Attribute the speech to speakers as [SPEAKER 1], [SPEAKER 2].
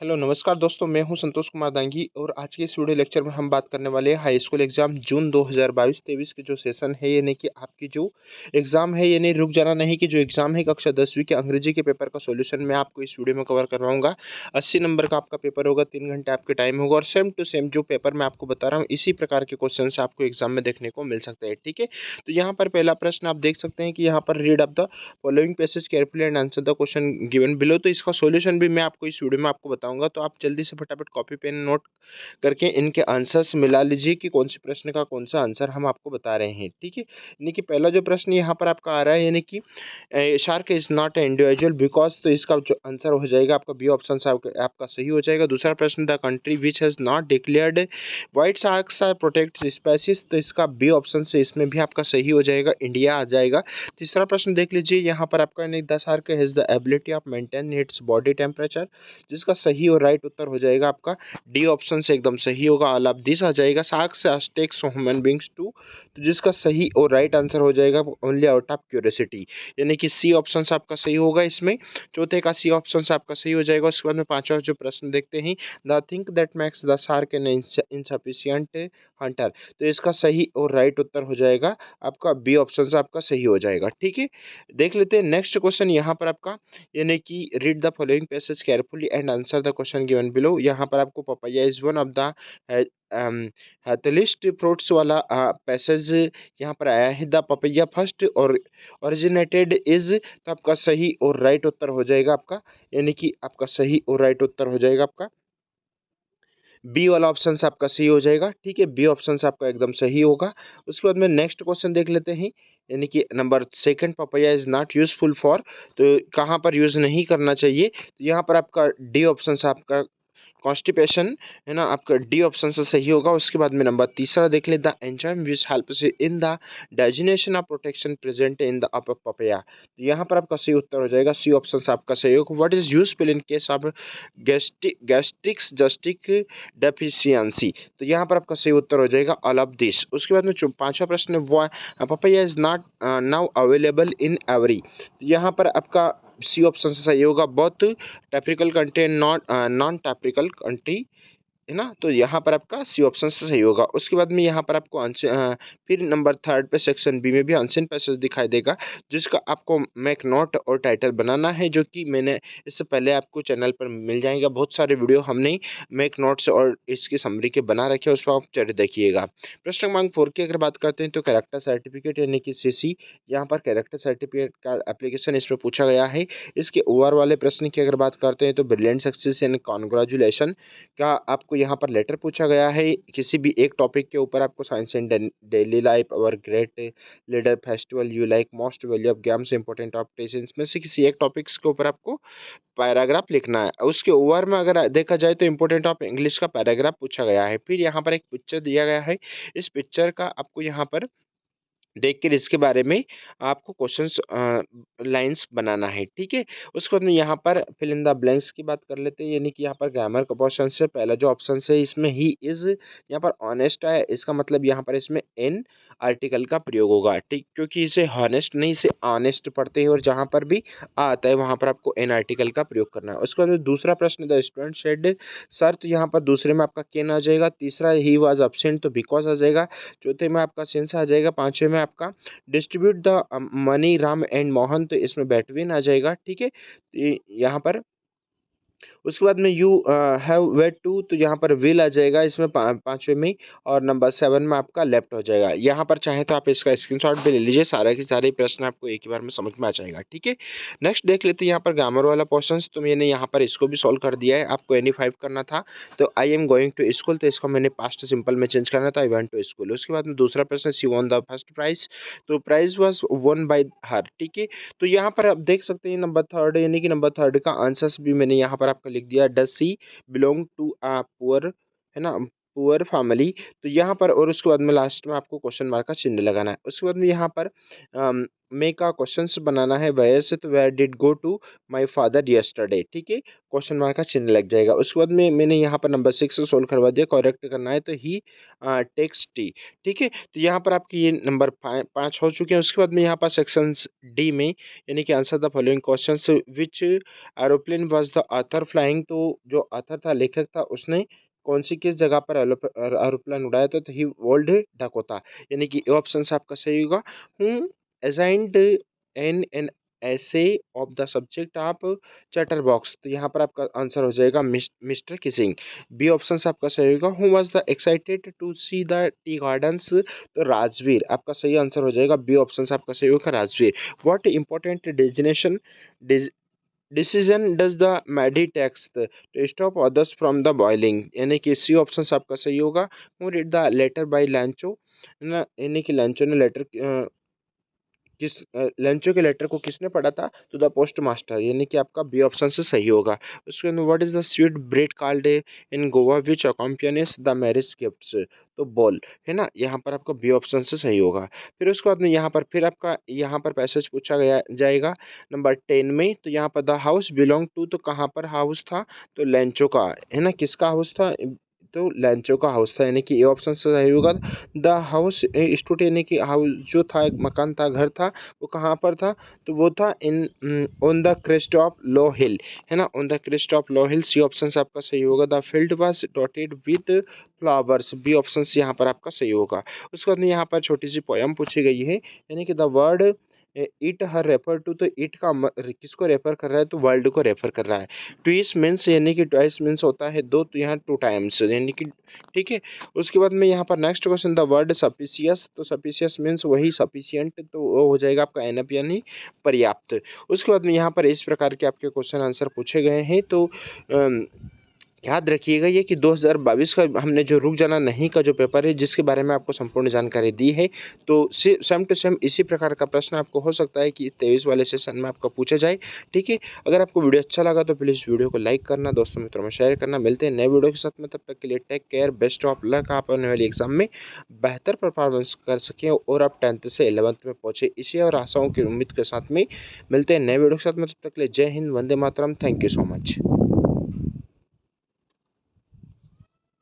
[SPEAKER 1] Hello नमस्कार दोस्तों, मैं हूं संतोष कुमार दांगी और आज के इस वीडियो लेक्चर में हम बात करने वाले हैं हाई स्कूल एग्जाम जून 2022-23 के जो सेशन है, यानी कि आपकी जो एग्जाम है, यानी रुक जाना नहीं कि जो एग्जाम है कक्षा 10वीं के अंग्रेजी के पेपर का सॉल्यूशन मैं आपको इस वीडियो में कवर करवाऊंगा। 80 नंबर का आपका पेपर होगा, 3 घंटे आपके टाइम होगा और सेम टू सेम जो पेपर मैं आपको बता रहा हूँ इसी प्रकार के क्वेश्चन आपको एग्जाम में देखने को मिल सकते हैं। ठीक है, तो यहाँ पर पहला प्रश्न आप देख सकते हैं कि यहाँ पर read of the following passage carefully and answer the question given below. तो इसका सॉल्यूशन भी मैं आपको इस वीडियो में आपको बताऊंगा, तो आप जल्दी से फटाफट कॉपी पेन नोट करके इनके आंसर्स मिला लीजिए कि कौन से प्रश्न का कौन सा आंसर हम आपको बता रहे हैं। ठीक है, यानी कि पहला जो प्रश्न यहाँ पर आपका आ रहा है, यानी कि shark is not a individual because, तो इसका जो आंसर हो जाएगा आपका बी ऑप्शन आपका सही हो जाएगा। दूसरा प्रश्न, the country which has not declared white sharks are protect species, तो इसका बी ऑप्शन से इसमें भी आपका सही हो जाएगा, इंडिया आ जाएगा। तीसरा प्रश्न देख लीजिए यहाँ पर आपका, नहीं the shark has the ability of maintain its body temperature, जिसका सही और राइट उत्तर हो जाएगा आपका डी ऑप्शन से एकदम सही होगा। ऑल ऑफ दिस आ जाएगा। Sharks takes human beings to, तो जिसका सही और राइट आंसर हो जाएगा ओनली आउट ऑफ क्यूरियोसिटी, यानी कि सी ऑप्शन आपका सही होगा इसमें। चौथे का सी ऑप्शन आपका सही हो जाएगा। उसके बाद में पांचवा जो प्रश्न देखते हैं, the thing that makes the shark an insufficient hunter, तो इसका सही और राइट उत्तर हो जाएगा आपका बी ऑप्शन आपका सही हो जाएगा। ठीक है, देख लेते हैं नेक्स्ट क्वेश्चन यहाँ पर आपका, यानी कि read the following passage carefully and answer the question given below. यहाँ पर आपको papaya is one of the healthiest fruits वाला पैसेज यहाँ पर आया है। द पपैया फर्स्ट और ओरिजिनेटेड इज, तो आपका सही और राइट उत्तर हो जाएगा आपका, यानी कि आपका सही और राइट उत्तर हो जाएगा आपका बी वाला ऑप्शन आपका सही हो जाएगा। ठीक है, बी ऑप्शन आपका एकदम सही होगा। उसके बाद में नेक्स्ट क्वेश्चन देख लेते हैं, यानी कि number second, papaya is not useful for, तो कहाँ पर यूज नहीं करना चाहिए, तो यहाँ पर आपका डी ऑप्शन आपका कॉन्स्टिपेशन है ना, आपका डी ऑप्शन से सही होगा। उसके बाद में नंबर तीसरा देख ले, the enzyme which helps in the digestion of protection present in the upper papaya, तो यहाँ पर आपका सही उत्तर हो जाएगा, सी ऑप्शन आपका सही होगा। What is useful in case of gastrics जस्टिक डेफिशिएंसी, तो यहाँ पर आपका सही उत्तर हो जाएगा ऑल ऑफ दिस। उसके बाद में पांचवा प्रश्न, papaya is not now available in every, यहाँ पर आपका सी ऑप्शन से सही होगा। Both tropical country and non tropical country, है ना, तो यहाँ पर आपका सी ऑप्शन से सही होगा। उसके बाद में यहाँ पर आपको फिर नंबर थर्ड पे सेक्शन बी में भी अनसेन पैसेज दिखाई देगा, जिसका आपको मैक नोट और टाइटल बनाना है, जो कि मैंने इससे पहले आपको चैनल पर मिल जाएगा। बहुत सारे वीडियो हमने मैक नोट्स और इसकी समरी के बना रखे हैं, उस पर आप चढ़ देखिएगा। प्रश्न क्रमांक 4 की अगर बात करते हैं, तो कैरेक्टर सर्टिफिकेट यानी कि सीसी, यहाँ पर कैरेक्टर सर्टिफिकेट का एप्लीकेशन इसमें पूछा गया है। इसके ओवर वाले प्रश्न की अगर बात करते हैं, तो ब्रिलियंट सक्सेस एंड कॉन्ग्रेचुलेशन का आपको यहाँ पर लेटर पूछा गया है। किसी भी एक टॉपिक के ऊपर आपको science and daily life, our great leader, festival you like most, value of games, important of tense में से किसी एक टॉपिक्स के ऊपर आपको पैराग्राफ लिखना है। उसके ओवर में अगर देखा जाए तो इंपॉर्टेंट ऑफ इंग्लिश का पैराग्राफ पूछा गया है। फिर यहाँ पर एक पिक्चर दिया गया है, इस पिक्चर का आपको यहाँ पर देख कर इसके बारे में आपको क्वेश्चंस लाइंस बनाना है। ठीक है, उसके बाद में यहाँ पर फिल इन द ब्लैंक्स की बात कर लेते हैं, यानी कि यहाँ पर ग्रामर का क्वेश्चन से पहला जो ऑप्शन है इसमें ही इज, यहाँ पर ऑनेस्ट है, इसका मतलब यहाँ पर इसमें एन आर्टिकल का प्रयोग होगा। ठीक, क्योंकि इसे हॉनेस्ट नहीं, इसे ऑनेस्ट पढ़ते हैं और जहाँ पर भी आता है वहाँ पर आपको एन आर्टिकल का प्रयोग करना है। उसके बाद में दूसरा प्रश्न, द स्टूडेंट शेड सर, तो यहाँ पर दूसरे में आपका कैन आ जाएगा। तीसरा, ही वॉज एब्सेंट, तो बिकॉज आ जाएगा। चौथे में आपका सेंस आ जाएगा। पांचवे में आपका distribute the money Ram and Mohan, तो इसमें बेटवीन आ जाएगा। ठीक है, यहाँ पर उसके बाद में यू हैव वेट टू, तो यहाँ पर विल आ जाएगा इसमें पांचवे में। और नंबर 7 में आपका लेफ्ट हो जाएगा। यहाँ पर चाहे तो आप इसका स्क्रीनशॉट भी ले लीजिए, सारे के सारे प्रश्न आपको एक ही बार में समझ में आ जाएगा। ठीक है, नेक्स्ट देख लेते हैं यहाँ पर ग्रामर वाला क्वेश्चन, तो मैंने यहाँ पर इसको भी सॉल्व कर दिया है। आपको एनी 5 करना था, तो I am going to school, तो इसको मैंने पास्ट सिंपल में चेंज करना था, आई वेंट टू स्कूल। उसके बाद में दूसरा प्रश्न, she won the first prize, तो prize was won by her. ठीक है, तो यहाँ पर आप देख सकते हैं नंबर थर्ड, यानी कि नंबर थर्ड का आंसर्स भी मैंने यहाँ पर आपका लिख दिया। Does she belong to a poor, है ना, पुअर फैमिली, तो यहाँ पर और उसके बाद में लास्ट में आपको क्वेश्चन मार्क का चिन्ह लगाना है। उसके बाद में यहाँ पर मे का क्वेश्चंस बनाना है, वेयर से तो where did go to my father yesterday, ठीक है, क्वेश्चन मार्क का चिन्ह लग जाएगा। उसके बाद में मैंने यहाँ पर नंबर 6 सोल्व करवा दिया, करेक्ट करना है तो ही टेक्स टी, ठीक है। तो यहाँ पर आपके ये नंबर 5 हो चुके हैं। उसके बाद में यहाँ पर सेक्शन डी में यानी कि answer the following questions, which aeroplane was the author flying, तो जो ऑथर था, लेखक था, उसने कौन सी किस जगह पर एरोप्लेन उड़ाया था, तो ही वर्ल्ड ढकोता, यानी कि ये ऑप्शन आपका सही होगा। हूँ असाइंड एन एन ऐसे of the subject of chatter box, तो यहाँ पर आपका आंसर हो जाएगा मिस्टर किसिंग, बी ऑप्शन आपका सही होगा। Who was the excited to see the tea gardens, तो राजवीर आपका सही आंसर हो जाएगा, बी ऑप्शन आपका सही होगा Rajveer. What important designation decision does the Maddy takes to stop others from the boiling, यानी कि सी ऑप्शन आपका सही होगा। Who read the letter by Lencho, यानी कि लैंचो ने लेटर लंचो के लेटर को किसने पढ़ा था, तो द पोस्ट मास्टर, यानी कि आपका बी ऑप्शन से सही होगा। उसके बाद what is the sweet bread called in Goa which accompanies the marriage gifts, तो बॉल, है ना, यहाँ पर आपका बी ऑप्शन से सही होगा। फिर उसके बाद में यहाँ पर फिर आपका यहाँ पर पैसेज पूछा गया जाएगा नंबर 10 में, तो यहाँ पर द हाउस बिलोंग टू, तो कहाँ पर हाउस था, तो लेंचो का, है ना, किसका हाउस था, तो लेंचो का हाउस था, यानी कि ये ऑप्शन से सही होगा। द हाउस स्टूड, यानी कि हाउस जो था, एक मकान था, घर था, वो कहाँ पर था, तो वो था in on the crest of low hill, है ना, on the crest of low hill, C option आपका सही होगा। The field was dotted with flowers, B option यहाँ पर आपका सही होगा। उसके बाद में यहाँ पर छोटी सी पोयम पूछी गई है, यानी कि the word it her refer to, तो इट का किसको रेफर कर रहा है, तो वर्ल्ड को रेफर कर रहा है। ट्विस मीन्स, यानी कि ट्वाइस मीन्स होता है दो, तो यहाँ 2 टाइम्स, यानी कि ठीक है। उसके बाद में यहाँ पर नेक्स्ट क्वेश्चन, द वर्ड सफिशियस, तो सफिशियस मीन्स वही सफिशियंट, तो वो हो जाएगा आपका एनफ, यानी पर्याप्त। उसके बाद में यहाँ पर इस प्रकार के आपके क्वेश्चन आंसर पूछे गए हैं। तो याद रखिएगा ये कि 2022 का हमने जो रुक जाना नहीं का जो पेपर है, जिसके बारे में आपको संपूर्ण जानकारी दी है, तो सेम टू सेम इसी प्रकार का प्रश्न आपको हो सकता है कि 23 वाले सेशन में आपका पूछा जाए, ठीक है। अगर आपको वीडियो अच्छा लगा तो प्लीज़ वीडियो को लाइक करना, दोस्तों मित्रों में शेयर करना। मिलते हैं नए वीडियो के साथ में, तब तक के लिए take care, best of luck, आप आने वाली एग्जाम में बेहतर परफॉर्मेंस कर सकें और आप 10th से 11th में पहुँचे, इसी और आशाओं की उम्मीद के साथ में मिलते हैं नए वीडियो के साथ में, तब तक के लिए जय Hind, Vande Mataram, thank you so much.